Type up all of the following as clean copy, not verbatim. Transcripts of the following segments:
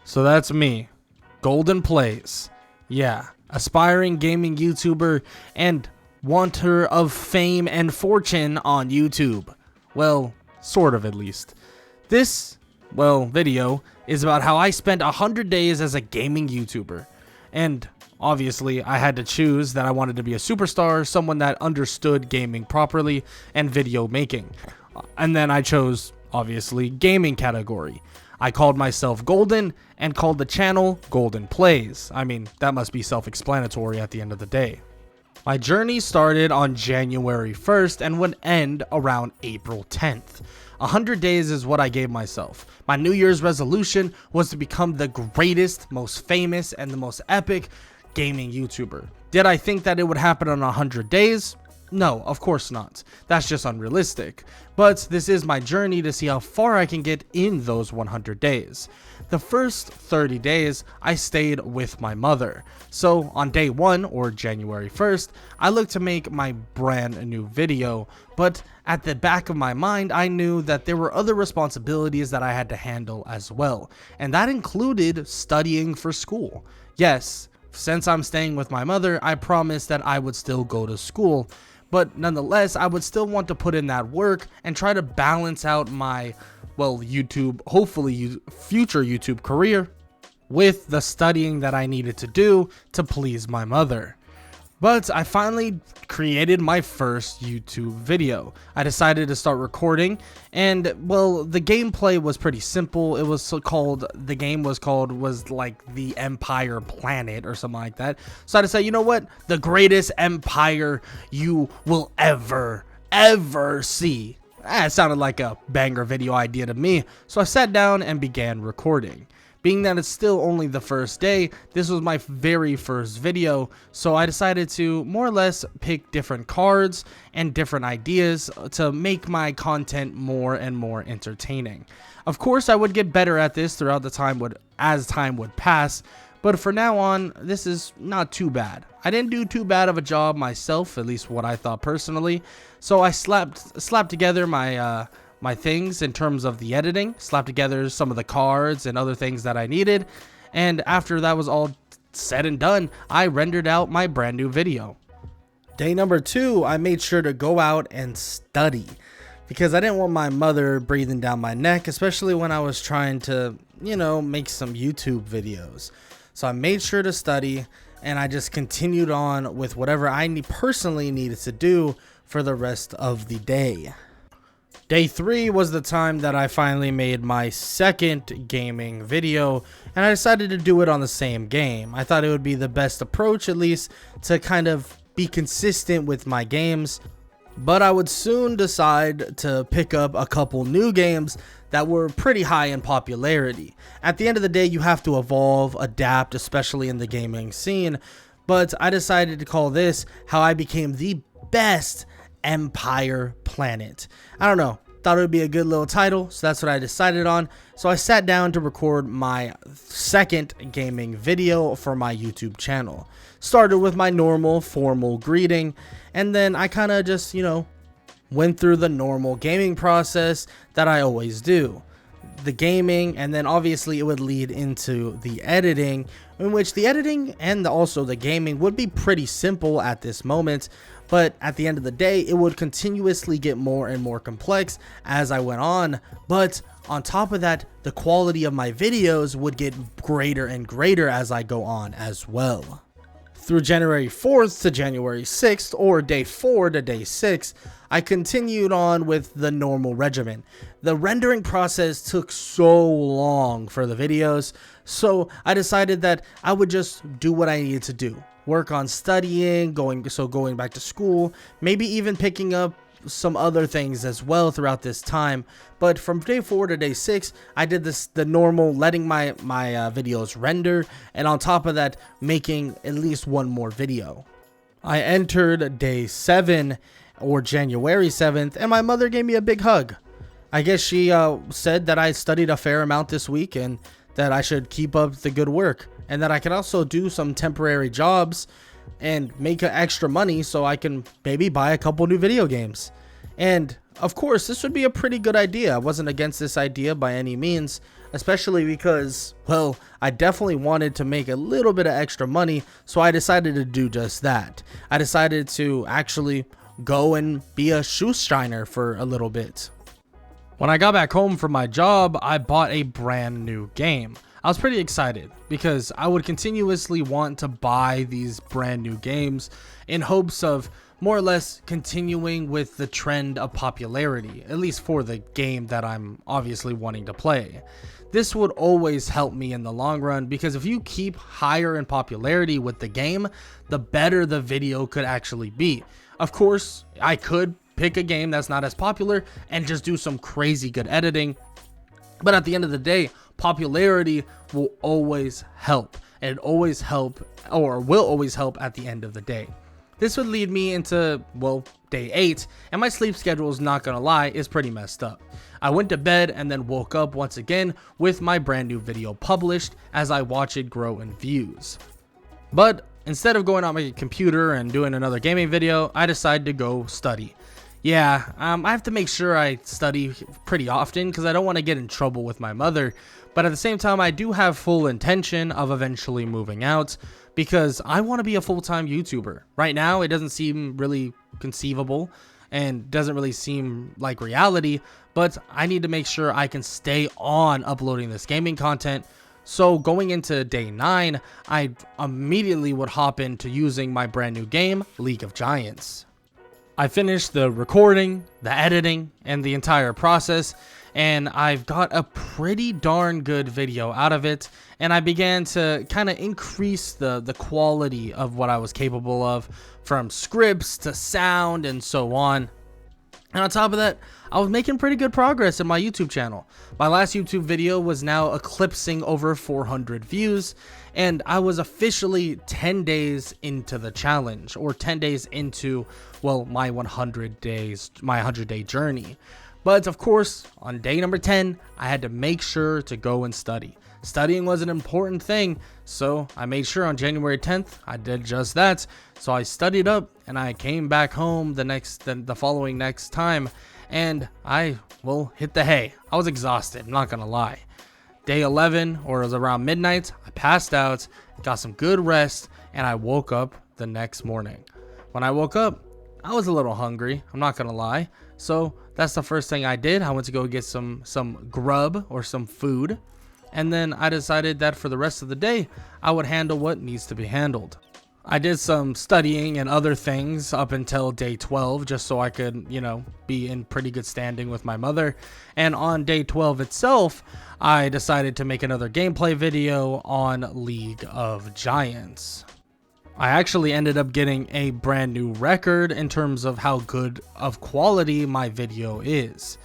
So that's me, Golden Plays. Yeah, aspiring gaming YouTuber and wanter of fame and fortune on YouTube. Well, sort of at least. This, video is about how I spent 100 days as a gaming YouTuber. And obviously, I had to choose that I wanted to be a superstar, someone that understood gaming properly and video making. And then I chose, obviously, gaming category. I called myself Golden and called the channel Golden Plays. I mean, that must be self-explanatory at the end of the day. My journey started on January 1st and would end around April 10th. 100 days is what I gave myself. My New Year's resolution was to become the greatest, most famous, and the most epic gaming YouTuber. Did I think that it would happen in 100 days? No, of course not. That's just unrealistic. But this is my journey to see how far I can get in those 100 days. The first 30 days, I stayed with my mother. So on day 1, or January 1st, I looked to make my brand new video. But at the back of my mind, I knew that there were other responsibilities that I had to handle as well. And that included studying for school. Yes, since I'm staying with my mother, I promised that I would still go to school. But nonetheless, I would still want to put in that work and try to balance out my, YouTube, hopefully future YouTube career with the studying that I needed to do to please my mother. But I finally created my first YouTube video. I decided to start recording, and the gameplay was pretty simple. It was was like the Empire Planet or something like that. So I decided, you know what? The greatest empire you will ever see. It sounded like a banger video idea to me. So I sat down and began recording. Being that it's still only the first day, this was my very first video, so I decided to more or less pick different cards and different ideas to make my content more and more entertaining. Of course, I would get better at this throughout the time as time would pass, but for now on, this is not too bad. I didn't do too bad of a job myself, at least what I thought personally, so I slapped together my things in terms of the editing, slapped together some of the cards and other things that I needed, and after that was all said and done, I rendered out my brand new video. Day number 2, I made sure to go out and study because I didn't want my mother breathing down my neck, especially when I was trying to, make some YouTube videos. So I made sure to study, and I just continued on with whatever I personally needed to do for the rest of the day. Day 3 was the time that I finally made my second gaming video, and I decided to do it on the same game. I thought it would be the best approach, at least, to kind of be consistent with my games, but I would soon decide to pick up a couple new games that were pretty high in popularity. At the end of the day, you have to evolve, adapt, especially in the gaming scene, but I decided to call this how I became the best Empire Planet. I don't know, thought it would be a good little title, so that's what I decided on. So I sat down to record my second gaming video for my YouTube channel. Started with my normal formal greeting, and then I kind of just, went through the normal gaming process that I always do. The gaming, and then obviously it would lead into the editing, in which the editing and also the gaming would be pretty simple at this moment, but at the end of the day it would continuously get more and more complex as I went on. But on top of that, the quality of my videos would get greater and greater as I go on as well. Through January 4th to January 6th, or day 4 to day 6, I continued on with the normal regimen. The rendering process took so long for the videos, so I decided that I would just do what I needed to do. Work on studying, going back to school, maybe even picking up some other things as well throughout this time. But from day 4 to day 6, I did the normal, letting my videos render, and on top of that, making at least one more video. I entered day 7, or January 7th, and my mother gave me a big hug. I guess she said that I studied a fair amount this week and that I should keep up the good work, and that I could also do some temporary jobs and make extra money so I can maybe buy a couple new video games. And of course, this would be a pretty good idea. I wasn't against this idea by any means. especially because, well, I definitely wanted to make a little bit of extra money, so I decided to do just that. I decided to actually go and be a shoe shiner for a little bit. When I got back home from my job, I bought a brand new game. I was pretty excited because I would continuously want to buy these brand new games in hopes of more or less continuing with the trend of popularity, at least for the game that I'm obviously wanting to play. This would always help me in the long run because if you keep higher in popularity with the game, the better the video could actually be. Of course, I could pick a game that's not as popular and just do some crazy good editing, but at the end of the day, popularity will always help, and always help, or will always help at the end of the day. This would lead me into, well, day 8, and my sleep schedule, is not gonna lie, is pretty messed up. I went to bed and then woke up once again with my brand new video published as I watch it grow in views. But instead of going on my computer and doing another gaming video, I decided to go study. Yeah, I have to make sure I study pretty often because I don't want to get in trouble with my mother, but at the same time I do have full intention of eventually moving out because I want to be a full-time YouTuber. Right now it doesn't seem really conceivable and doesn't really seem like reality, but I need to make sure I can stay on uploading this gaming content. So going into day 9, I immediately would hop into using my brand new game, League of Giants. I finished the recording, the editing, and the entire process, and I've got a pretty darn good video out of it, and I began to kind of increase the quality of what I was capable of, from scripts to sound and so on. And on top of that, I was making pretty good progress in my YouTube channel. My last YouTube video was now eclipsing over 400 views, and I was officially 10 days into the challenge, or 10 days into, well, my 100-day journey. But of course, on day number 10, I had to make sure to go and study. Studying was an important thing, so I made sure on January 10th, I did just that. So I studied up and I came back home the following next time, and I, well, hit the hay. I was exhausted, I'm not gonna lie. Day 11, or it was around midnight, I passed out, got some good rest, and I woke up the next morning. When I woke up, I was a little hungry, I'm not gonna lie. So that's the first thing I did. I went to go get some grub or some food. And then I decided that for the rest of the day, I would handle what needs to be handled. I did some studying and other things up until day 12, just so I could, be in pretty good standing with my mother. And on day 12 itself, I decided to make another gameplay video on League of Giants. I actually ended up getting a brand new record in terms of how good of quality my video is.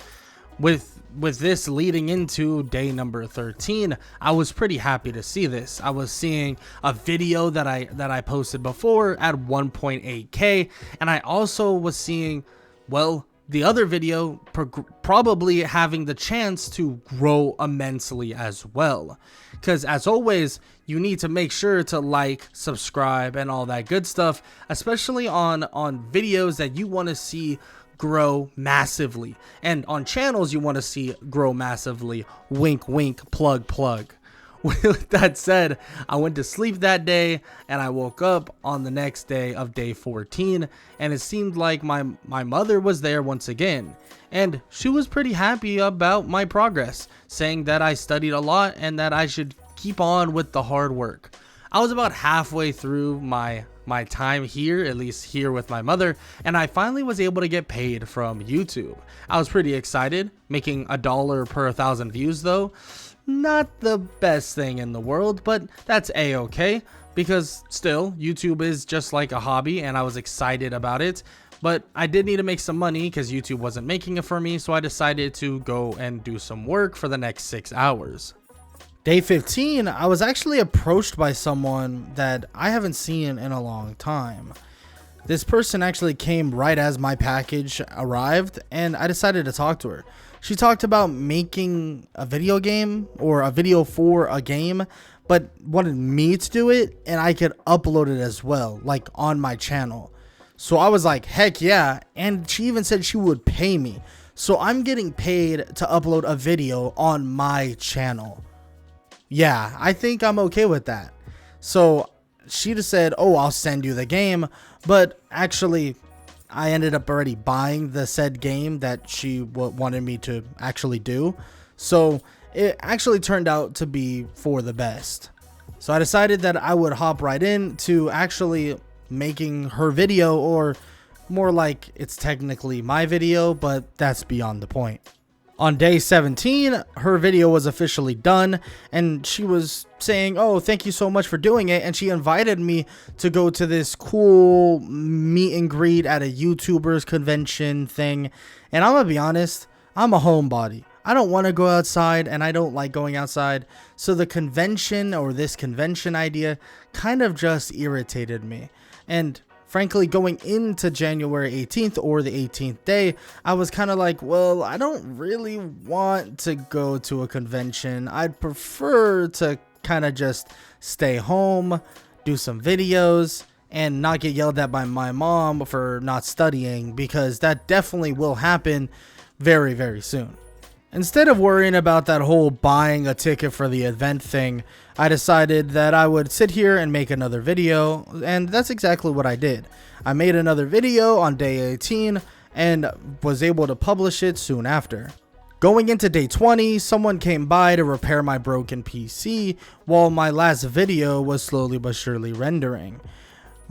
With this leading into day number 13, I was pretty happy to see this. I was seeing a video that I posted before at 1.8K, and I also was seeing, well, the other video probably having the chance to grow immensely as well. Because as always, you need to make sure to like, subscribe, and all that good stuff, especially on videos that you want to see grow massively, and on channels you want to see grow massively. Wink wink, plug plug. With that said, I went to sleep that day and I woke up on the next day of day 14, and it seemed like my mother was there once again, and she was pretty happy about my progress, saying that I studied a lot and that I should keep on with the hard work. I was about halfway through my time here, at least here with my mother, and I finally was able to get paid from YouTube. I was pretty excited. Making $1 per 1,000 views though, not the best thing in the world, but that's a-okay, because still, YouTube is just like a hobby and I was excited about it. But I did need to make some money because YouTube wasn't making it for me, so I decided to go and do some work for the next 6 hours. Day 15, I was actually approached by someone that I haven't seen in a long time. This person actually came right as my package arrived, and I decided to talk to her. She talked about making a video game, or a video for a game, but wanted me to do it and I could upload it as well, like on my channel. So I was like, heck yeah, and she even said she would pay me. So I'm getting paid to upload a video on my channel. Yeah, I think I'm okay with that. So she just said, oh, I'll send you the game. But actually, I ended up already buying the said game that she wanted me to actually do. So it actually turned out to be for the best. So I decided that I would hop right in to actually making her video, or more like it's technically my video, but that's beyond the point. On day 17, her video was officially done, and she was saying, oh, thank you so much for doing it, and she invited me to go to this cool meet and greet at a YouTubers convention thing. And I'm gonna be honest, I'm a homebody. I don't want to go outside, and I don't like going outside, so the convention, or this convention idea, kind of just irritated me. And frankly, going into January 18th, or the 18th day, I was kind of like, well, I don't really want to go to a convention. I'd prefer to kind of just stay home, do some videos, and not get yelled at by my mom for not studying, because that definitely will happen very, very soon. Instead of worrying about that whole buying a ticket for the event thing, I decided that I would sit here and make another video, and that's exactly what I did. I made another video on day 18 and was able to publish it soon after. Going into day 20, someone came by to repair my broken PC while my last video was slowly but surely rendering.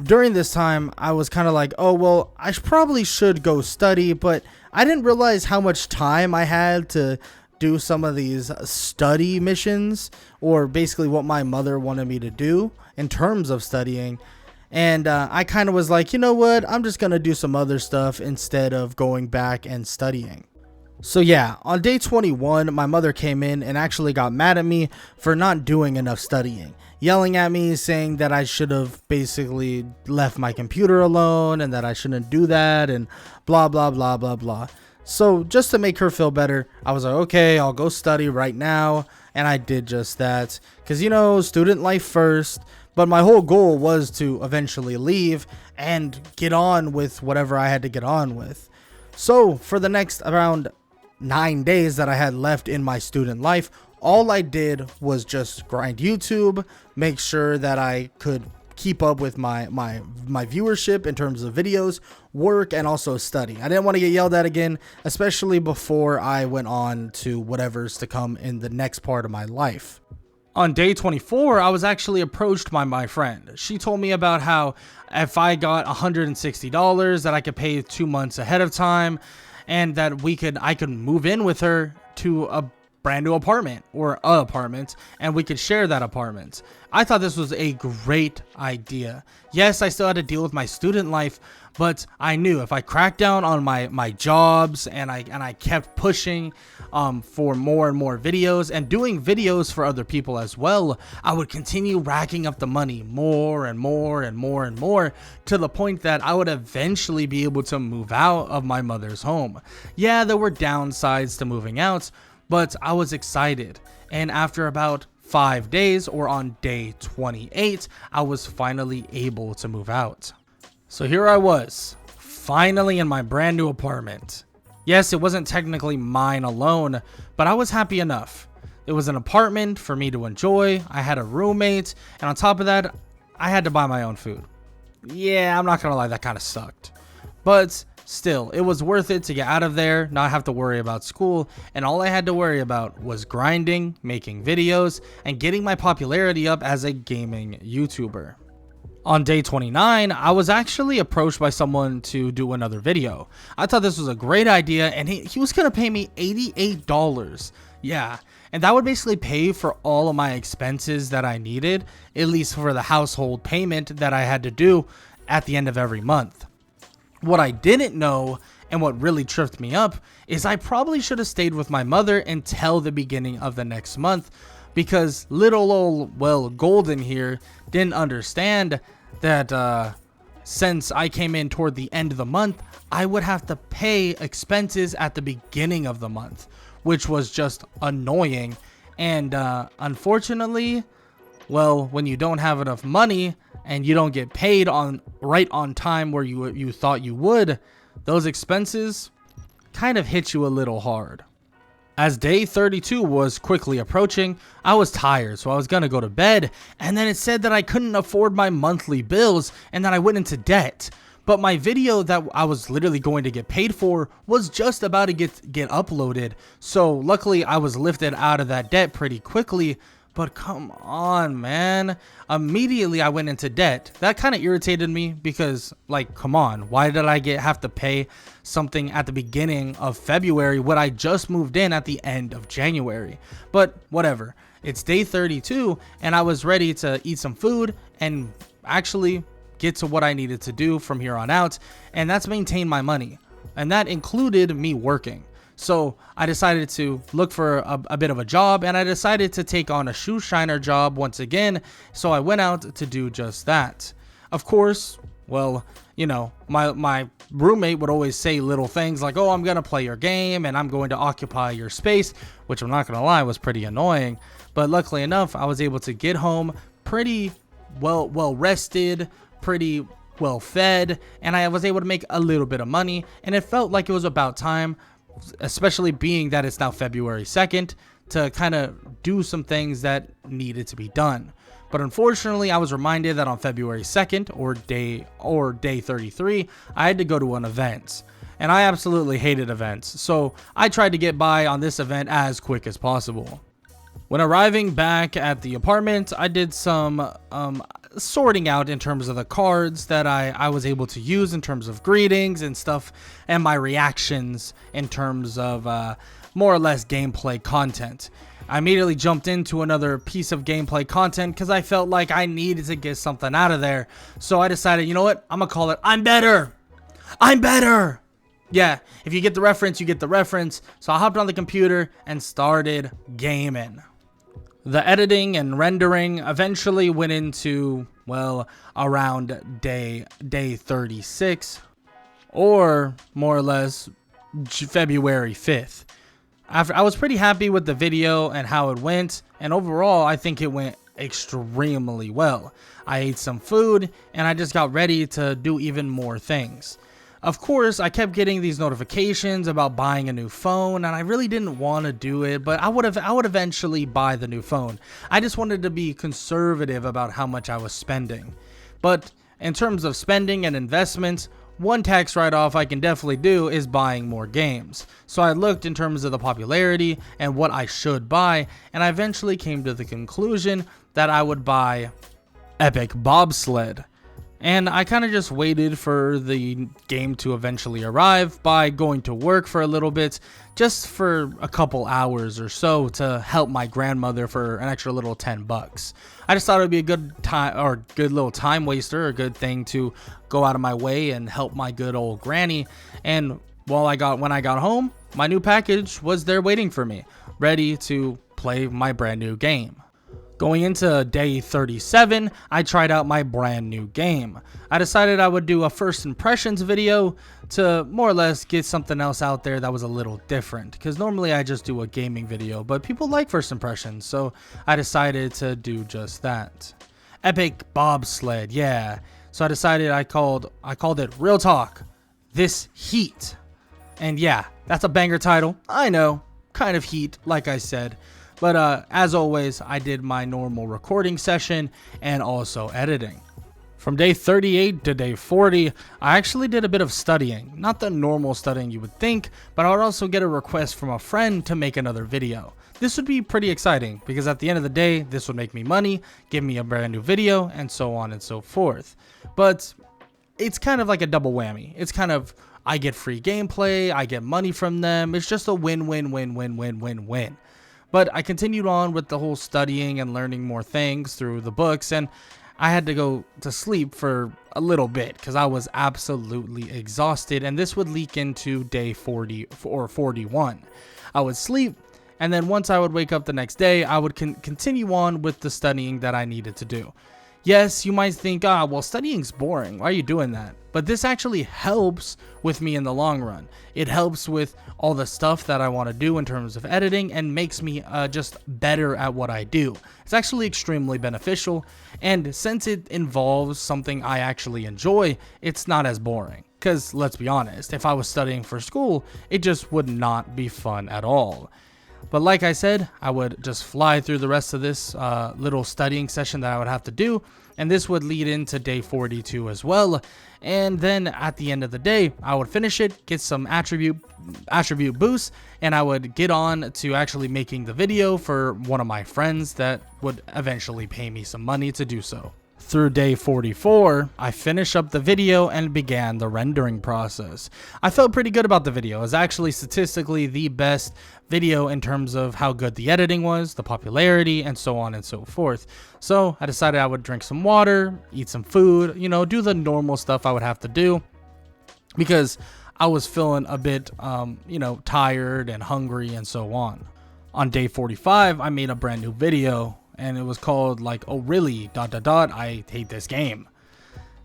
During this time, I was kind of like, oh, well, I probably should go study, but I didn't realize how much time I had to do some of these study missions, or basically what my mother wanted me to do in terms of studying. And I kind of was like, you know what, I'm just going to do some other stuff instead of going back and studying. So yeah, on day 21, my mother came in and actually got mad at me for not doing enough studying, yelling at me, saying that I should have basically left my computer alone and that I shouldn't do that and blah, blah, blah, blah, blah. So just to make her feel better, I was like, okay, I'll go study right now. And I did just that because, you know, student life first. But my whole goal was to eventually leave and get on with whatever I had to get on with. So for the next around 9 days that I had left in my student life, all I did was just grind YouTube, make sure that I could keep up with my viewership in terms of videos, work, and also study. I didn't want to get yelled at again, especially before I went on to whatever's to come in the next part of my life. On day 24, I was actually approached by my friend. She told me about how if I got $160 that I could pay 2 months ahead of time, and that I could move in with her to a brand new apartment, or an apartment, and we could share that apartment. I thought this was a great idea. Yes, I still had to deal with my student life, but I knew if I cracked down on my jobs and I kept pushing for more and more videos and doing videos for other people as well, I would continue racking up the money more and more and more and more, to the point that I would eventually be able to move out of my mother's home. Yeah, there were downsides to moving out, but I was excited. And after about 5 days, or on day 28, I was finally able to move out. So here I was, finally in my brand new apartment. Yes, it wasn't technically mine alone, but I was happy enough. It was an apartment for me to enjoy. I had a roommate, and on top of that, I had to buy my own food. Yeah, I'm not gonna lie, that kind of sucked. But still, it was worth it to get out of there, not have to worry about school, and all I had to worry about was grinding, making videos, and getting my popularity up as a gaming YouTuber. On day 29, I was actually approached by someone to do another video. I thought this was a great idea, and he was gonna pay me $88. Yeah, and that would basically pay for all of my expenses that I needed, at least for the household payment that I had to do at the end of every month. What I didn't know, and what really tripped me up, is I probably should have stayed with my mother until the beginning of the next month, because little old, well, Golden here didn't understand that since I came in toward the end of the month, I would have to pay expenses at the beginning of the month, which was just annoying. And unfortunately, well, when you don't have enough money and you don't get paid right on time where you thought you would, those expenses kind of hit you a little hard. As day 32 was quickly approaching, I was tired, so I was gonna go to bed, and then it said that I couldn't afford my monthly bills and that I went into debt. But my video that I was literally going to get paid for was just about to get uploaded, so luckily I was lifted out of that debt pretty quickly. But come on, man. Immediately I went into debt. That kind of irritated me because, like, come on. Why did I have to pay something at the beginning of February when I just moved in at the end of January? But whatever. It's day 32 and I was ready to eat some food and actually get to what I needed to do from here on out. And that's maintain my money. And that included me working. So I decided to look for a bit of a job, and I decided to take on a shoe shiner job once again. So I went out to do just that. Of course, well, you know, my roommate would always say little things like, oh, I'm going to play your game and I'm going to occupy your space, which I'm not going to lie was pretty annoying. But luckily enough, I was able to get home pretty well rested, pretty well fed, and I was able to make a little bit of money, and it felt like it was about time, especially being that it's now February 2nd, to kind of do some things that needed to be done. But unfortunately, I was reminded that on February 2nd or day 33, I had to go to an event. And I absolutely hated events, so I tried to get by on this event as quick as possible. When arriving back at the apartment, I did some sorting out in terms of the cards that I was able to use in terms of greetings and stuff, and my reactions in terms of more or less gameplay content. I immediately jumped into another piece of gameplay content because I felt like I needed to get something out of there. So I decided, you know what? I'm going to call it I'm Better. I'm Better. Yeah, if you get the reference, you get the reference. So I hopped on the computer and started gaming. The editing and rendering eventually went into, well, around day 36, or more or less February 5th. I was pretty happy with the video and how it went, and overall I think it went extremely well. I ate some food and I just got ready to do even more things. Of course, I kept getting these notifications about buying a new phone, and I really didn't want to do it, but I would eventually buy the new phone. I just wanted to be conservative about how much I was spending. But in terms of spending and investments, one tax write-off I can definitely do is buying more games. So I looked in terms of the popularity and what I should buy, and I eventually came to the conclusion that I would buy Epic Bobsled. And I kind of just waited for the game to eventually arrive by going to work for a little bit, just for a couple hours or so, to help my grandmother for an extra little $10. I just thought it would be a good time, or good little time waster, a good thing to go out of my way and help my good old granny. And when I got home, my new package was there waiting for me, ready to play my brand new game. Going into day 37, I tried out my brand new game. I decided I would do a first impressions video to more or less get something else out there that was a little different, because normally I just do a gaming video, but people like first impressions, so I decided to do just that. Epic Bobsled, yeah. So I decided I called it Real Talk, This Heat. And yeah, that's a banger title. I know, kind of heat, like I said. But as always, I did my normal recording session and also editing. From day 38 to day 40, I actually did a bit of studying. Not the normal studying you would think, but I would also get a request from a friend to make another video. This would be pretty exciting because at the end of the day, this would make me money, give me a brand new video, and so on and so forth. But it's kind of like a double whammy. It's kind of, I get free gameplay, I get money from them. It's just a win-win-win-win-win-win-win. But I continued on with the whole studying and learning more things through the books, and I had to go to sleep for a little bit because I was absolutely exhausted, and this would leak into day 40 or 41. I would sleep, and then once I would wake up the next day, I would continue on with the studying that I needed to do. Yes, you might think, well, studying's boring. Why are you doing that? But this actually helps with me in the long run. It helps with all the stuff that I want to do in terms of editing and makes me just better at what I do. It's actually extremely beneficial, and since it involves something I actually enjoy, it's not as boring. Because let's be honest, if I was studying for school, it just would not be fun at all. But like I said, I would just fly through the rest of this little studying session that I would have to do, and this would lead into day 42 as well. And then at the end of the day, I would finish it, get some attribute boosts, and I would get on to actually making the video for one of my friends that would eventually pay me some money to do so. Through day 44, I finished up the video and began the rendering process. I felt pretty good about the video. It was actually statistically the best video in terms of how good the editing was, the popularity, and so on and so forth. So I decided I would drink some water, eat some food, you know, do the normal stuff I would have to do, because I was feeling a bit, you know, tired and hungry and so on. On day 45, I made a brand new video, and it was called like, oh really, ... I hate this game.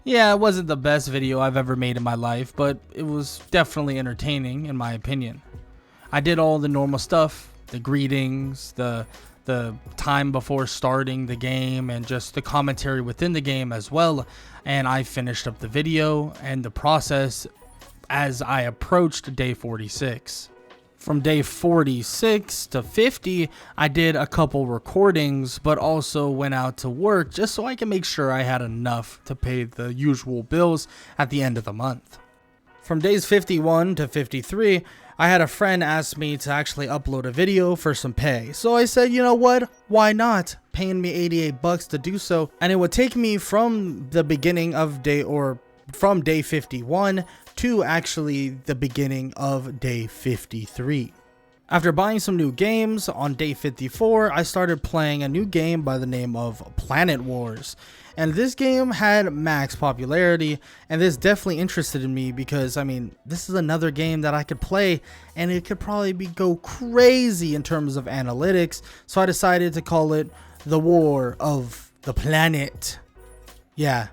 Yeah, it wasn't the best video I've ever made in my life, but it was definitely entertaining in my opinion. I did all the normal stuff, the greetings, the time before starting the game, and just the commentary within the game as well, and I finished up the video and the process as I approached day 46. From day 46 to 50, I did a couple recordings, but also went out to work just so I can make sure I had enough to pay the usual bills at the end of the month. From days 51 to 53, I had a friend ask me to actually upload a video for some pay. So I said, you know what? Why not? Paying me 88 bucks to do so. And it would take me from the beginning of from day 51 to actually the beginning of day 53. After buying some new games, on day 54, I started playing a new game by the name of Planet Wars. And this game had max popularity, and this definitely interested in me because, I mean, this is another game that I could play, and it could probably go crazy in terms of analytics, so I decided to call it The War of the Planet. Yeah,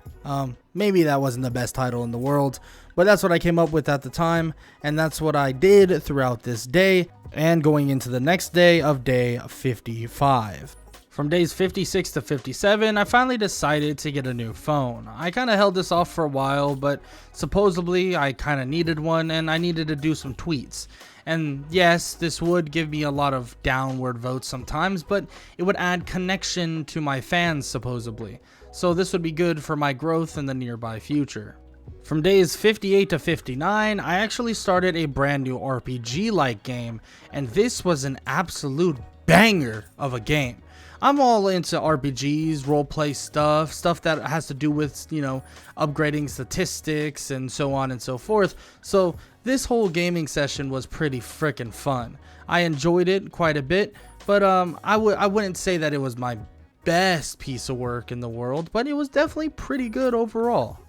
maybe that wasn't the best title in the world, but that's what I came up with at the time, and that's what I did throughout this day and going into the next day of day 55. From days 56 to 57, I finally decided to get a new phone. I kind of held this off for a while, but supposedly I kind of needed one and I needed to do some tweets. And yes, this would give me a lot of downward votes sometimes, but it would add connection to my fans supposedly. So this would be good for my growth in the nearby future. From days 58 to 59, I actually started a brand new RPG-like game, and this was an absolute banger of a game. I'm all into RPGs, roleplay stuff that has to do with, you know, upgrading statistics and so on and so forth. So this whole gaming session was pretty freaking fun. I enjoyed it quite a bit, but I wouldn't say that it was my best piece of work in the world, but it was definitely pretty good overall.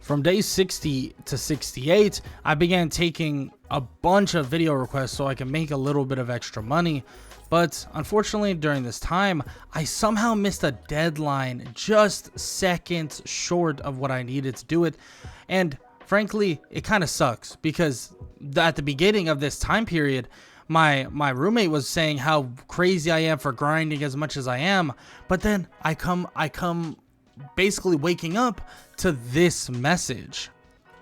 From day 60 to 68, I began taking a bunch of video requests so I can make a little bit of extra money. But unfortunately, during this time, I somehow missed a deadline just seconds short of what I needed to do it. And frankly, it kind of sucks because at the beginning of this time period, my roommate was saying how crazy I am for grinding as much as I am. But then I come basically waking up to this message.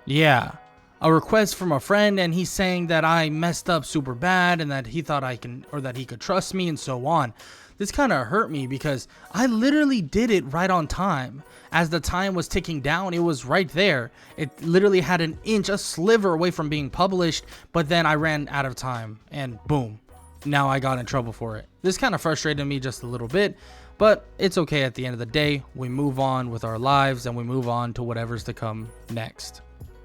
Yeah. A request from a friend, and he's saying that I messed up super bad and that he thought that he could trust me and so on. This kind of hurt me because I literally did it right on time. As the time was ticking down, it was right there. It literally had an inch, a sliver away from being published, but then I ran out of time and boom, now I got in trouble for it. This kind of frustrated me just a little bit, but it's okay at the end of the day. We move on with our lives and we move on to whatever's to come next.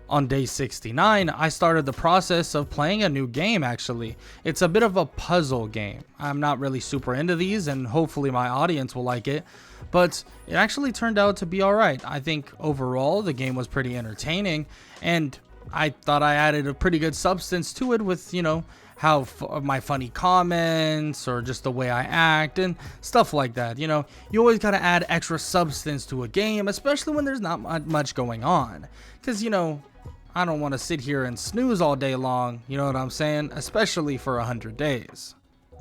On day 69, I started the process of playing a new game actually. It's a bit of a puzzle game. I'm not really super into these and hopefully my audience will like it, but it actually turned out to be alright. I think overall the game was pretty entertaining and I thought I added a pretty good substance to it with, you know, how my funny comments or just the way I act and stuff like that. You know, you always got to add extra substance to a game, especially when there's not much going on. Because, you know, I don't want to sit here and snooze all day long, you know what I'm saying? Especially for 100 days.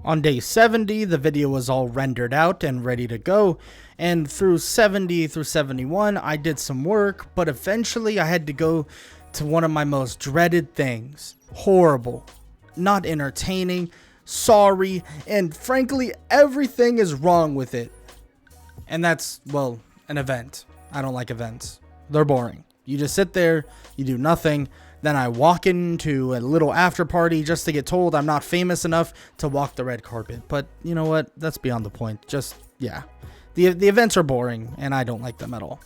On day 70, the video was all rendered out and ready to go, and through 70 through 71, I did some work, but eventually I had to go to one of my most dreaded things. Horrible, not entertaining, sorry, and frankly, everything is wrong with it. And that's, well, an event. I don't like events. They're boring. You just sit there, you do nothing. Then I walk into a little after party just to get told I'm not famous enough to walk the red carpet. But you know what? That's beyond the point. Just, yeah. The events are boring, and I don't like them at all.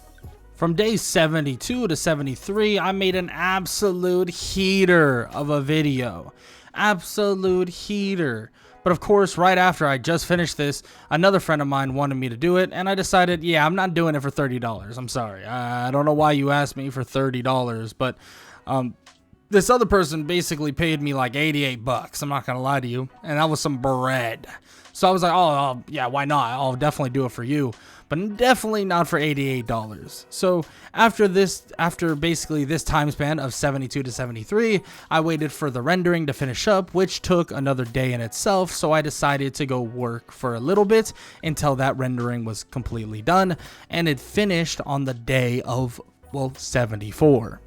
From day 72 to 73, I made an absolute heater of a video. Absolute heater. But of course, right after I just finished this, another friend of mine wanted me to do it, and I decided, yeah, I'm not doing it for $30. I'm sorry. I don't know why you asked me for $30, but this other person basically paid me like 88 bucks. I'm not going to lie to you. And that was some bread. So I was like, oh, yeah, why not? I'll definitely do it for you, but definitely not for $88. So after basically this time span of 72 to 73, I waited for the rendering to finish up, which took another day in itself. So I decided to go work for a little bit until that rendering was completely done. And it finished on the day of, well, 74.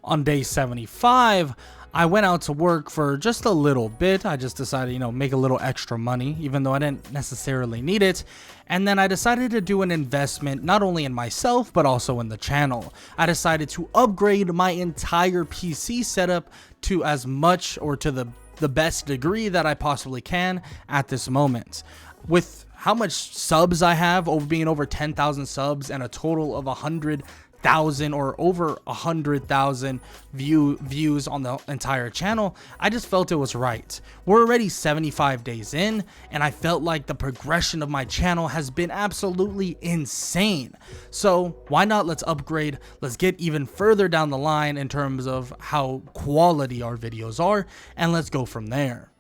On day 75, I went out to work for just a little bit. I just decided, make a little extra money, even though I didn't necessarily need it. And then I decided to do an investment, not only in myself, but also in the channel. I decided to upgrade my entire PC setup to as much or to the best degree that I possibly can at this moment. With how much subs I have, being over 10,000 subs and a total of 100,000 or over 100,000 views on the entire channel, I just felt it was right. We're already 75 days in, and I felt like the progression of my channel has been absolutely insane. So why not, let's upgrade, let's get even further down the line in terms of how quality our videos are, and let's go from there.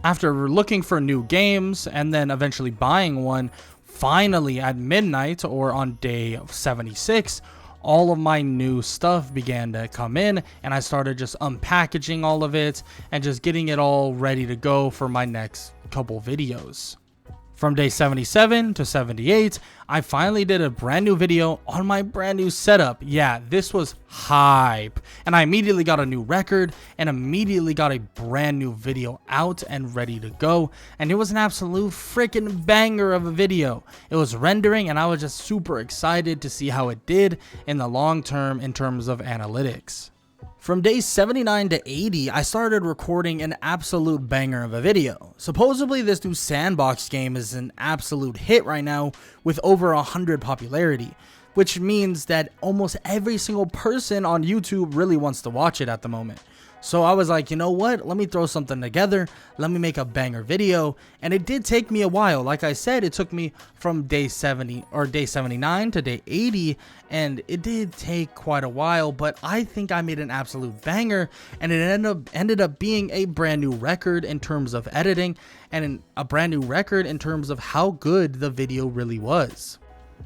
After looking for new games and then eventually buying one, finally at midnight or on day 76, all of my new stuff began to come in, and I started just unpackaging all of it and just getting it all ready to go for my next couple videos. From day 77 to 78, I finally did a brand new video on my brand new setup. Yeah, this was hype. And I immediately got a new record and immediately got a brand new video out and ready to go. And it was an absolute freaking banger of a video. It was rendering, and I was just super excited to see how it did in the long term in terms of analytics. From days 79 to 80, I started recording an absolute banger of a video. Supposedly this new sandbox game is an absolute hit right now with over 100 popularity, which means that almost every single person on YouTube really wants to watch it at the moment. So I was like, you know what, let me throw something together, let me make a banger video. And it did take me a while. Like I said, it took me from day 79 to day 80, and it did take quite a while, but I think I made an absolute banger, and it ended up being a brand new record in terms of editing, and a brand new record in terms of how good the video really was.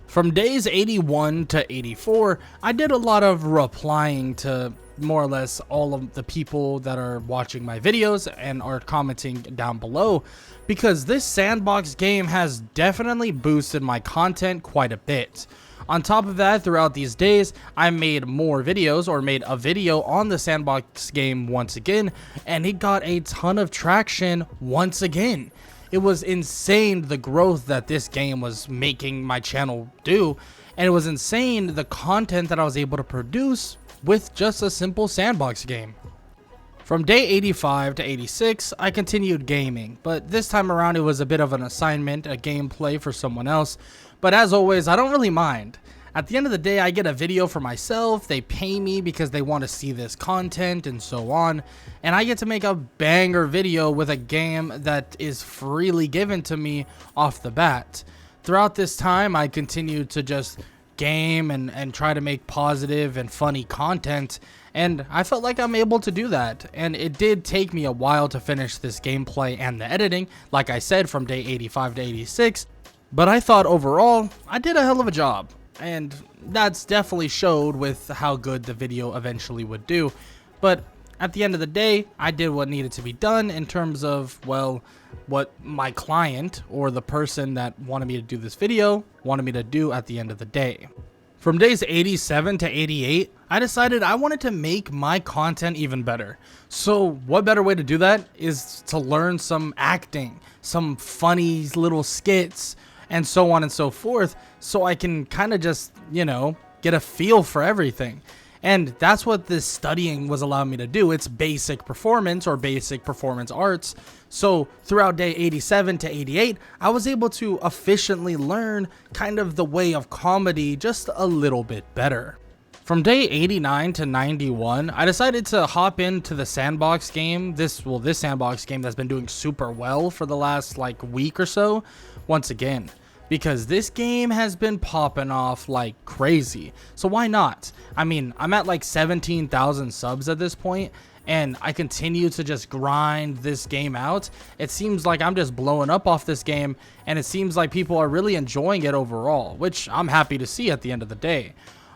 From days 81 to 84, I did a lot of replying to more or less all of the people that are watching my videos and are commenting down below, because this sandbox game has definitely boosted my content quite a bit. On top of that, throughout these days, I made more videos, or made a video on the sandbox game once again, and it got a ton of traction once again. It was insane the growth that this game was making my channel do, and it was insane the content that I was able to produce with just a simple sandbox game. From day 85 to 86, I continued gaming, but this time around it was a bit of an assignment, a gameplay for someone else, but as always, I don't really mind. At the end of the day, I get a video for myself, they pay me because they want to see this content and so on, and I get to make a banger video with a game that is freely given to me off the bat. Throughout this time, I continued to just game and try to make positive and funny content, and I felt like I'm able to do that. And it did take me a while to finish this gameplay and the editing, like I said, from day 85 to 86, but I thought overall I did a hell of a job, and that's definitely showed with how good the video eventually would do. But at the end of the day, I did what needed to be done in terms of, well, what my client or the person that wanted me to do this video wanted me to do at the end of the day. From days 87 to 88, I decided I wanted to make my content even better. So what better way to do that is to learn some acting, some funny little skits, and so on and so forth, so I can kind of just, get a feel for everything. And that's what this studying was allowing me to do. It's basic performance or basic performance arts. So throughout day 87 to 88, I was able to efficiently learn kind of the way of comedy just a little bit better. From day 89 to 91, I decided to hop into the sandbox game. This sandbox game that's been doing super well for the last week or so, once again. Because this game has been popping off like crazy. So why not? I mean, I'm at 17,000 subs at this point, and I continue to just grind this game out. It seems like I'm just blowing up off this game, and it seems like people are really enjoying it overall, which I'm happy to see at the end of the day.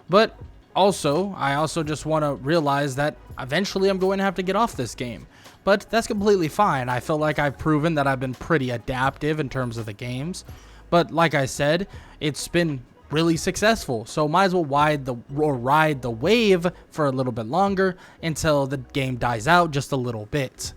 But I also just want to realize that eventually I'm going to have to get off this game. But that's completely fine. I feel like I've proven that I've been pretty adaptive in terms of the games. But like I said, it's been really successful, so might as well ride the wave for a little bit longer until the game dies out just a little bit.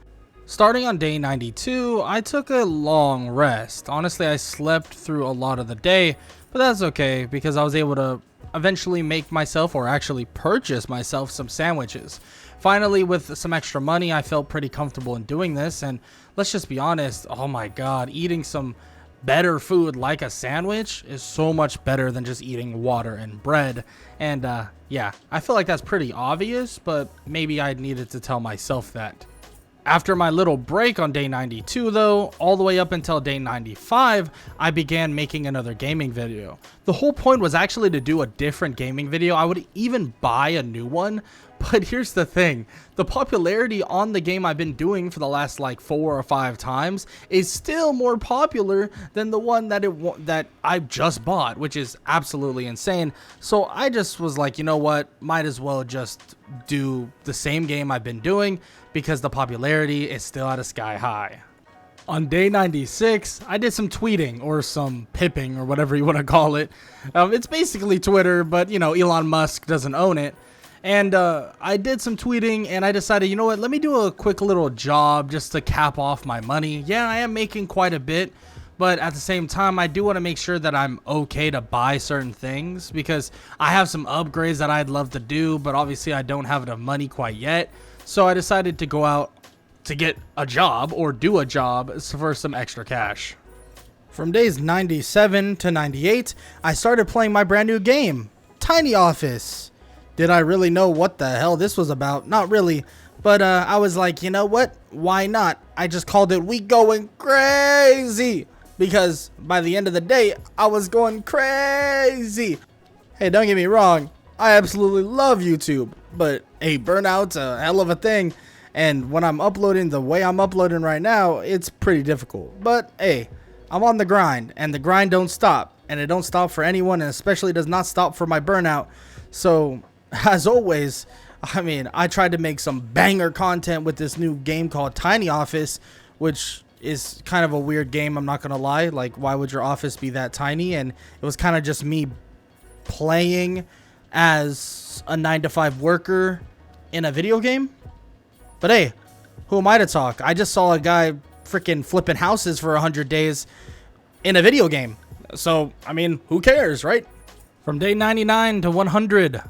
Starting on day 92, I took a long rest. Honestly, I slept through a lot of the day, but that's okay because I was able to eventually make myself, or actually purchase myself, some sandwiches. Finally, with some extra money, I felt pretty comfortable in doing this, and let's just be honest, oh my god, eating some better food like a sandwich is so much better than just eating water and bread. And yeah, I feel like that's pretty obvious, but maybe I needed to tell myself that. After my little break on day 92 though, all the way up until day 95, I began making another gaming video. The whole point was actually to do a different gaming video. I would even buy a new one, but here's the thing. The popularity on the game I've been doing for the last 4 or 5 times is still more popular than the one that I just bought, which is absolutely insane. So I just was like, you know what, might as well just do the same game I've been doing because the popularity is still at a sky high. On day 96, I did some tweeting, or some pipping, or whatever you want to call it. It's basically Twitter, but Elon Musk doesn't own it. And I did some tweeting, and I decided, you know what, let me do a quick little job just to cap off my money. Yeah, I am making quite a bit, but at the same time, I do want to make sure that I'm okay to buy certain things, because I have some upgrades that I'd love to do, but obviously I don't have enough money quite yet. So I decided to go out to get a job, or do a job, for some extra cash. From days 97 to 98, I started playing my brand new game, Tiny Office. Did I really know what the hell this was about? Not really, but I was like, you know what? Why not? I just called it We Going Crazy, because by the end of the day, I was going crazy. Hey, don't get me wrong, I absolutely love YouTube, but hey, burnout's a hell of a thing, and when I'm uploading the way I'm uploading right now, it's pretty difficult. But hey, I'm on the grind, and the grind don't stop, and it don't stop for anyone, and especially does not stop for my burnout. So as always, I mean, I tried to make some banger content with this new game called Tiny Office, which is kind of a weird game, I'm not gonna lie. Like, why would your office be that tiny? And it was kind of just me playing as a 9-to-5 worker in a video game. But hey, who am I to talk? I just saw a guy freaking flipping houses for 100 days in a video game. So, I mean, who cares, right? From day 99 to 100,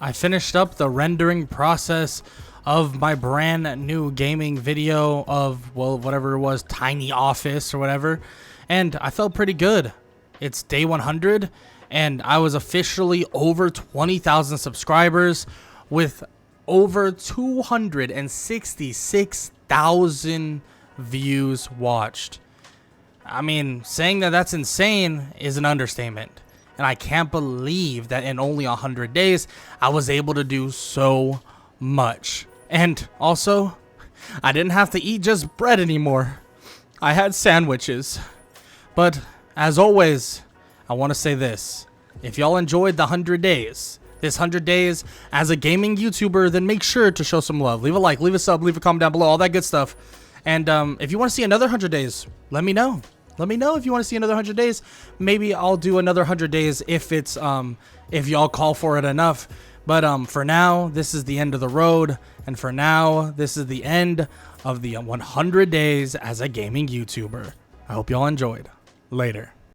I finished up the rendering process of my brand new gaming video of, well, whatever it was, Tiny Office or whatever, and I felt pretty good. It's day 100, and I was officially over 20,000 subscribers with over 266,000 views watched. I mean, saying that that's insane is an understatement. And I can't believe that in only 100 days, I was able to do so much. And also, I didn't have to eat just bread anymore. I had sandwiches. But as always, I want to say this. If y'all enjoyed the 100 days, this 100 days as a gaming YouTuber, then make sure to show some love. Leave a like, leave a sub, leave a comment down below, all that good stuff. And if you want to see another 100 days, let me know. Let me know if you want to see another 100 days. Maybe I'll do another 100 days if it's if y'all call for it enough. But for now, this is the end of the road, and for now, this is the end of the 100 days as a gaming YouTuber. I hope y'all enjoyed. Later.